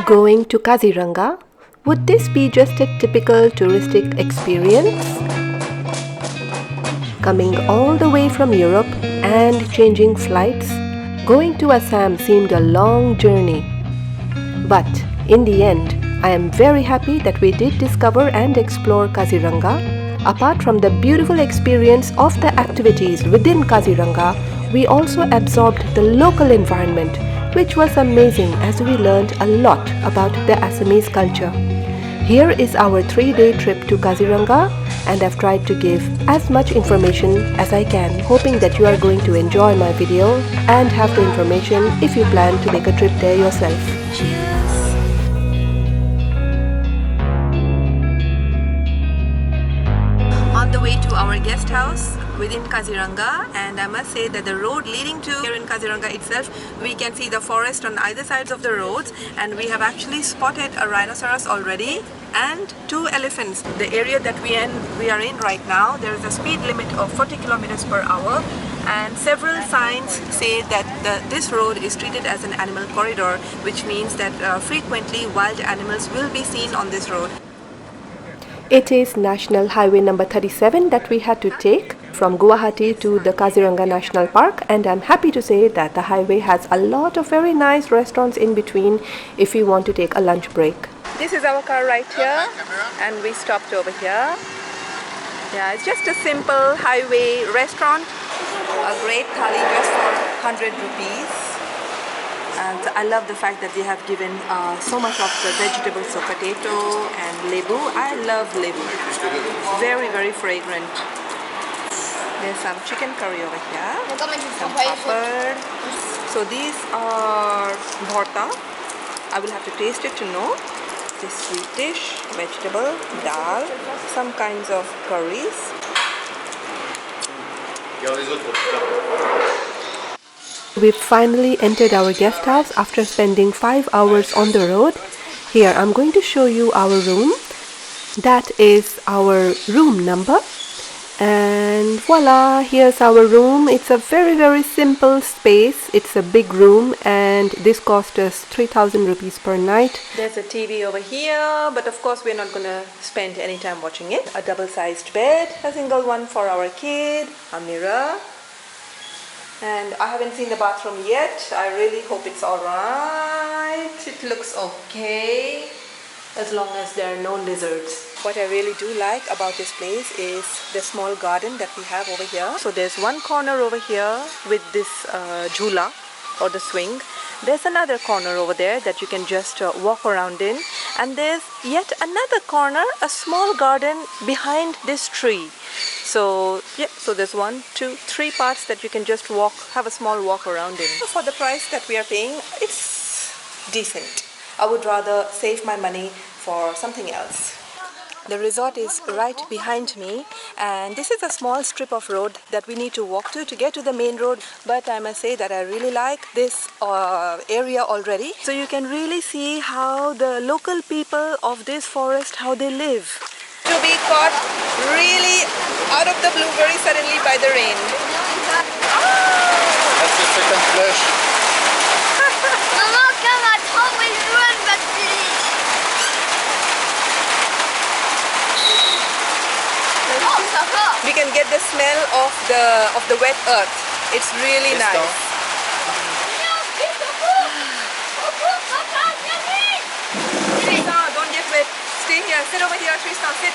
Going to Kaziranga, would this be just a typical touristic experience? Coming all the way from Europe and changing flights, going to Assam seemed a long journey. But in the end, I am very happy that we did discover and explore Kaziranga. Apart from the beautiful experience of the activities within Kaziranga, we also absorbed the local environment, which was amazing as we learned a lot about the Assamese culture. Here is our 3-day trip to Kaziranga, and I've tried to give as much information as I can, hoping that you are going to enjoy my video and have the information if you plan to make a trip there yourself. On the way to our guest house within Kaziranga, and I must say that the road leading to here in Kaziranga itself, we can see the forest on either sides of the roads, and we have actually spotted a rhinoceros already and 2 elephants. The area that we are in right now, there is a speed limit of 40 kilometers per hour, and several signs say that this road is treated as an animal corridor, which means that frequently wild animals will be seen on this road. It is National Highway number 37 that we had to take from Guwahati to the Kaziranga National Park, and I'm happy to say that the highway has a lot of very nice restaurants in between if you want to take a lunch break. This is our car right here, and we stopped over here. Yeah, it's just a simple highway restaurant. A great thali just for 100 rupees. And I love the fact that they have given so much of the vegetables, so potato and lebu. I love lebu. Very, very fragrant. There's some chicken curry over here. Some papad. So these are bhorta. I will have to taste it to know. This sweet dish, vegetable, dal, some kinds of curries. We've finally entered our guest house after spending 5 hours on the road. Here, I'm going to show you our room. That is our room number. And voila, here's our room. It's a very, very simple space. It's a big room, and this cost us 3,000 rupees per night. There's a TV over here, but of course we're not going to spend any time watching it. A double-sized bed, a single one for our kid, a mirror. And I haven't seen the bathroom yet. I really hope it's alright. It looks okay, as long as there are no lizards. What I really do like about this place is the small garden that we have over here. So there's one corner over here with this jhula or the swing. There's another corner over there that you can just walk around in. And there's yet another corner, a small garden behind this tree. So yeah, so there's 1, 2, 3 parts that you can just walk, have a small walk around in. For the price that we are paying, it's decent. I would rather save my money for something else. The resort is right behind me, and this is a small strip of road that we need to walk to get to the main road. But I must say that I really like this area already. So you can really see how the local people of this forest, how they live. To be caught really out of the blue very suddenly by the rain. That's the second flash. Mama, come on, help me run back to We can get the smell of the wet earth. It's really nice. Tristan, don't get wet. Stay here. Sit over here, Tristan. Sit.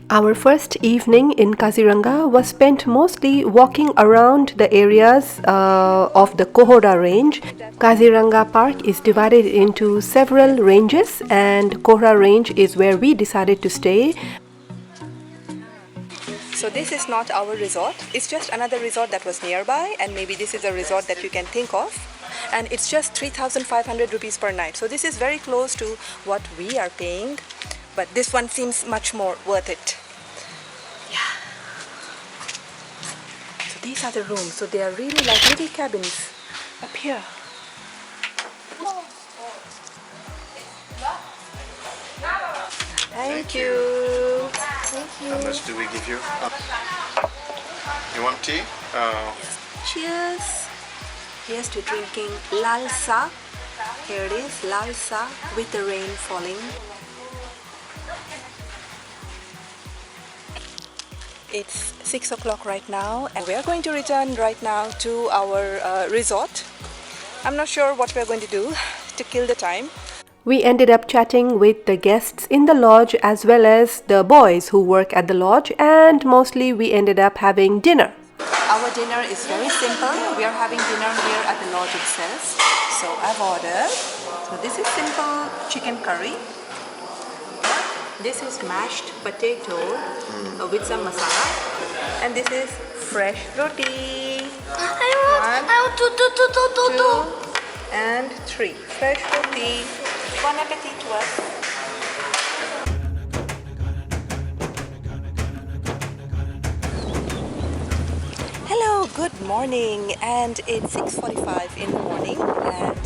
Our first evening in Kaziranga was spent mostly walking around the areas of the Kohora range. Kaziranga Park is divided into several ranges, and Kohora range is where we decided to stay. So this is not our resort. It's just another resort that was nearby, and maybe this is a resort that you can think of. And it's just 3,500 rupees per night. So this is very close to what we are paying, but this one seems much more worth it. Yeah. So these are the rooms. So they are really like little cabins up here. Thank you. Thank you. How much do we give you? You want tea? Cheers. Here's to drinking lal sa. Here it is, lal sa with the rain falling. It's 6 o'clock right now and we are going to return right now to our resort. I'm not sure what we're going to do to kill the time. We ended up chatting with the guests in the lodge as well as the boys who work at the lodge, and mostly we ended up having dinner. Our dinner is very simple. We are having dinner here at the lodge itself. So I've ordered. So this is simple chicken curry. This is mashed potato with some masala, and this is fresh roti. I want two. 2 and 3 fresh roti. Bon appetit to us. Hello, good morning, and it's 6:45 in the morning and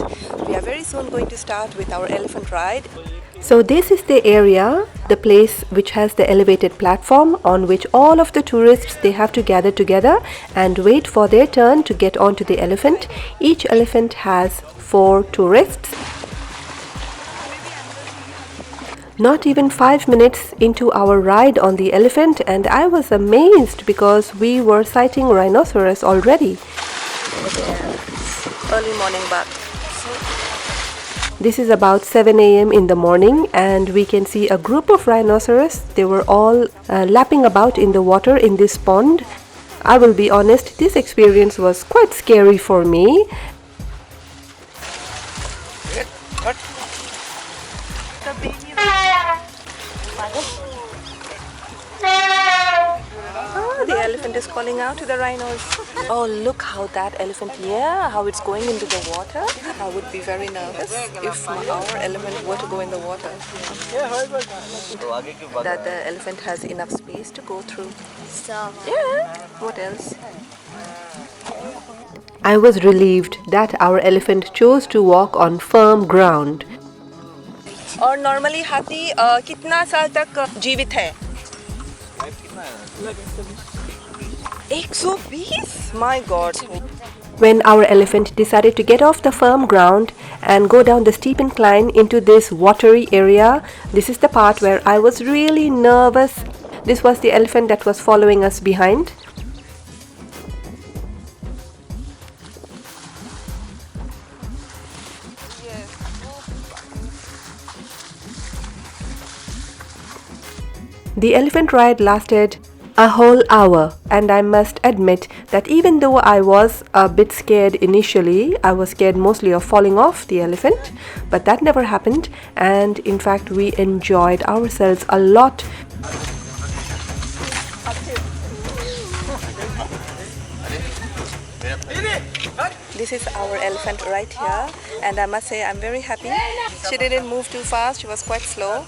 we are very soon going to start with our elephant ride. So this is the area, the place which has the elevated platform on which all of the tourists, they have to gather together and wait for their turn to get onto the elephant. Each elephant has 4 tourists. Not even 5 minutes into our ride on the elephant and I was amazed because we were sighting rhinoceros already. Early morning bath. This is about 7 a.m. in the morning and we can see a group of rhinoceros. They were all lapping about in the water in this pond. I will be honest, this experience was quite scary for me. The baby. Oh, the elephant is calling out to the rhinos. Oh, look how that elephant, how it's going into the water. I would be very nervous if our elephant were to go in the water. That the elephant has enough space to go through. Yeah, what else? I was relieved that our elephant chose to walk on firm ground. और normally हाथी कितना साल तक जीवित है? 120? My God. When our elephant decided to get off the firm ground and go down the steep incline into this watery area, this is the part where I was really nervous. This was the elephant that was following us behind. The elephant ride lasted a whole hour and I must admit that even though I was a bit scared initially, I was scared mostly of falling off the elephant, but that never happened and in fact we enjoyed ourselves a lot. This is our elephant right here and I must say I'm very happy. She didn't move too fast, she was quite slow.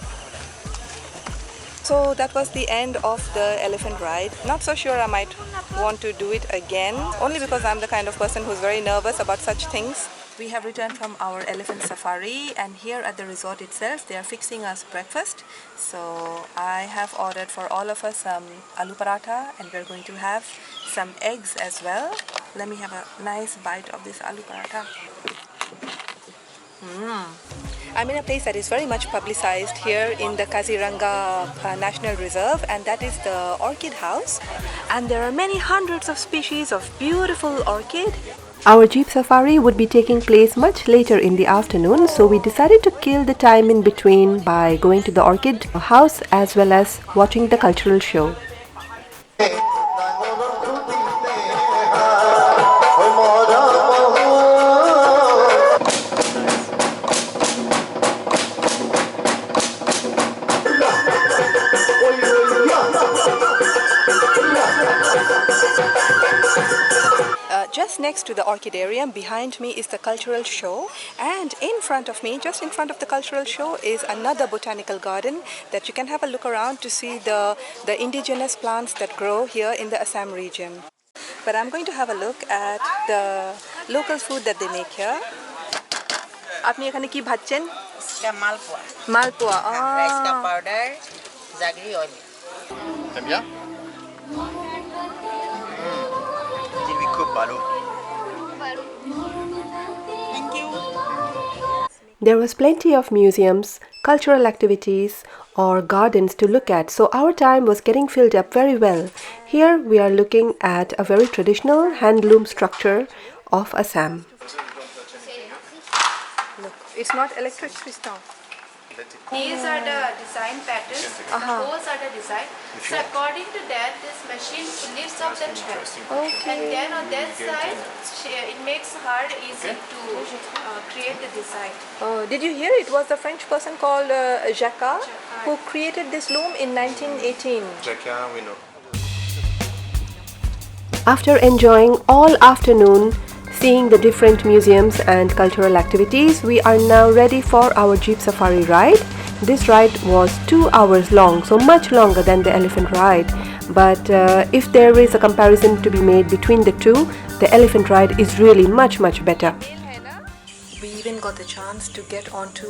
So that was the end of the elephant ride. Not so sure I might want to do it again, only because I'm the kind of person who's very nervous about such things. We have returned from our elephant safari and here at the resort itself they are fixing us breakfast. So I have ordered for all of us some aloo paratha and we're going to have some eggs as well. Let me have a nice bite of this aloo paratha. I'm in a place that is very much publicized here in the Kaziranga National Reserve, and that is the orchid house. And there are many hundreds of species of beautiful orchid. Our jeep safari would be taking place much later in the afternoon, so we decided to kill the time in between by going to the orchid house as well as watching the cultural show. Just next to the orchidarium, behind me is the cultural show, and in front of me, just in front of the cultural show, is another botanical garden that you can have a look around to see the indigenous plants that grow here in the Assam region. But I'm going to have a look at the local food that they make here. আপনি এখানে কি ভাজছেন? এটা মালপোয়া মালপোয়া rice কা powder জাগরি oil T'aimes bien Dis-lui coupe, allô. There was plenty of museums, cultural activities or gardens to look at, so our time was getting filled up very well. Here we are looking at a very traditional handloom structure of Assam. Look, it's not electric, Pristine. These are the design patterns, the holes are the design. So according to that, this machine lifts up the thread. And then on that side, it makes hard easy to create the design. Did you hear? It was the French person called Jacquard who created this loom in 1918. Jacquard, we know. After enjoying all afternoon seeing the different museums and cultural activities, we are now ready for our jeep safari ride. This ride was 2 hours long, so much longer than the elephant ride. But if there is a comparison to be made between the two, the elephant ride is really much better. We even got the chance to get onto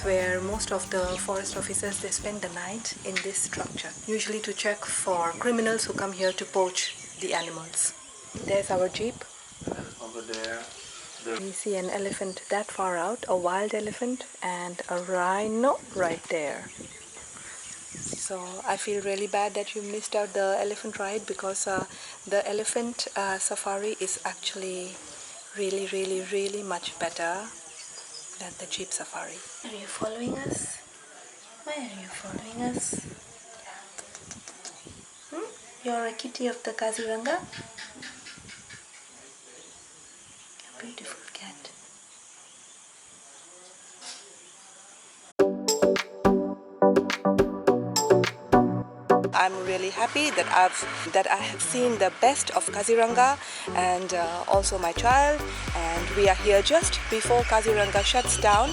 where most of the forest officers, they spend the night in this structure, usually to check for criminals who come here to poach the animals. There's our jeep. Over there. We see an elephant that far out, a wild elephant, and a rhino right there. So I feel really bad that you missed out the elephant ride, because the elephant safari is actually really much better than the jeep safari. Are you following us? Why are you following us? You're a kitty of the Kaziranga? Beautiful cat. I'm really happy that I have seen the best of Kaziranga and also my child, and we are here just before Kaziranga shuts down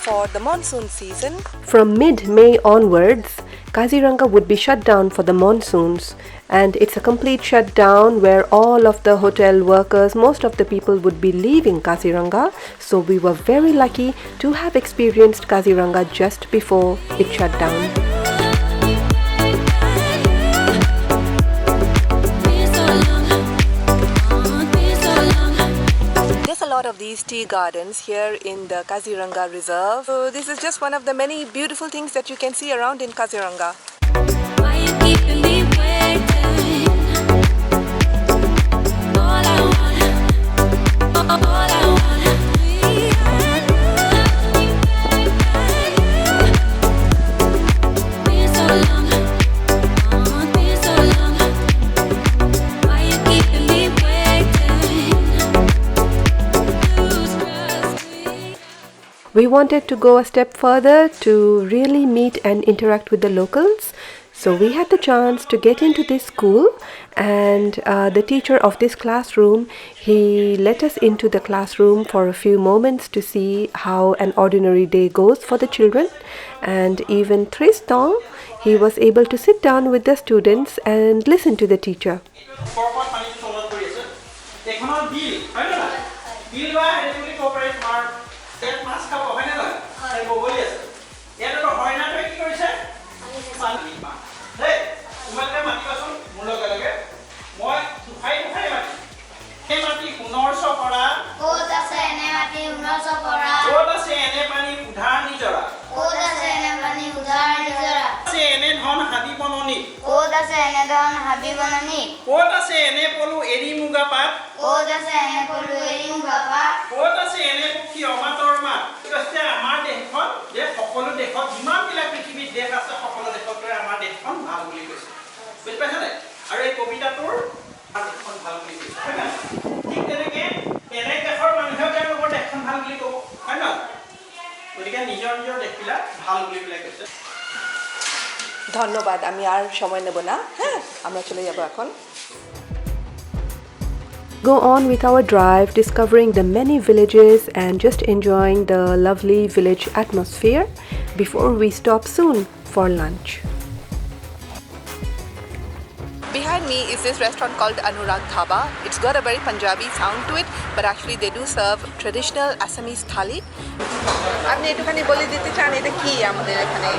for the monsoon season. From mid-May onwards, Kaziranga would be shut down for the monsoons, and it's a complete shutdown where all of the hotel workers, most of the people would be leaving Kaziranga. So we were very lucky to have experienced Kaziranga just before it shut down. There's a lot of these tea gardens here in the Kaziranga Reserve. So this is just one of the many beautiful things that you can see around in Kaziranga. Why you keeping me waiting? All I We wanted to go a step further to really meet and interact with the locals. So we had the chance to get into this school, and the teacher of this classroom, he let us into the classroom for a few moments to see how an ordinary day goes for the children. And even Tristan, he was able to sit down with the students and listen to the teacher. ধন্যবাদ, আমি আর সময় নেব না। হ্যাঁ, আমরা চলে যাব এখন। Go on with our drive, discovering the many villages and just enjoying the lovely village atmosphere before we stop soon for lunch. Behind behind me is this restaurant called Anurag Dhaba. It's got a very Punjabi sound to it, but actually they do serve traditional Assamese thali. আপনি একটুখানি বলে দিতে চান এটা কি আমাদের এখানে?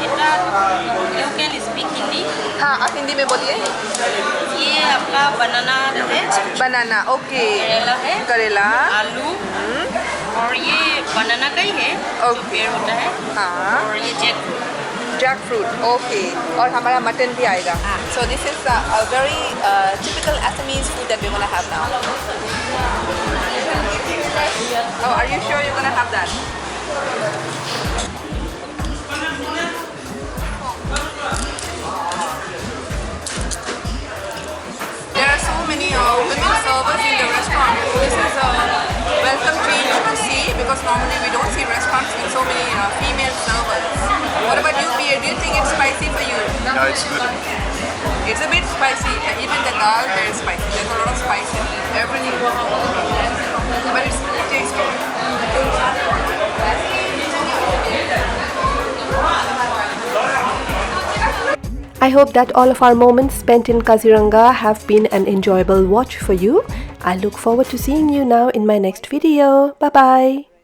এটা you can speak Hindi. हाँ, आप हिंदी में बोलिए. ये आपका बनाना है, Banana, okay. करेला है, करेला. आलू और ये बनाना का ही है, जो Okay. पेड़ होता है. हाँ. और ये जैक Jackfruit, okay. और हमारा मटन भी आएगा. So this is a very typical Assamese food that we're gonna have now. Oh, are you sure you're gonna have that? There are so many women servers in the restaurant. This is a welcome change to see because normally we don't see restaurants with so many female servers. What about you, Pierre? Do you think it's spicy for you? No, it's good. It's a bit spicy. Even the dal there is spicy. There's a lot of spice in everything. But it's tasty. I hope that all of our moments spent in Kaziranga have been an enjoyable watch for you. I look forward to seeing you now in my next video. Bye bye.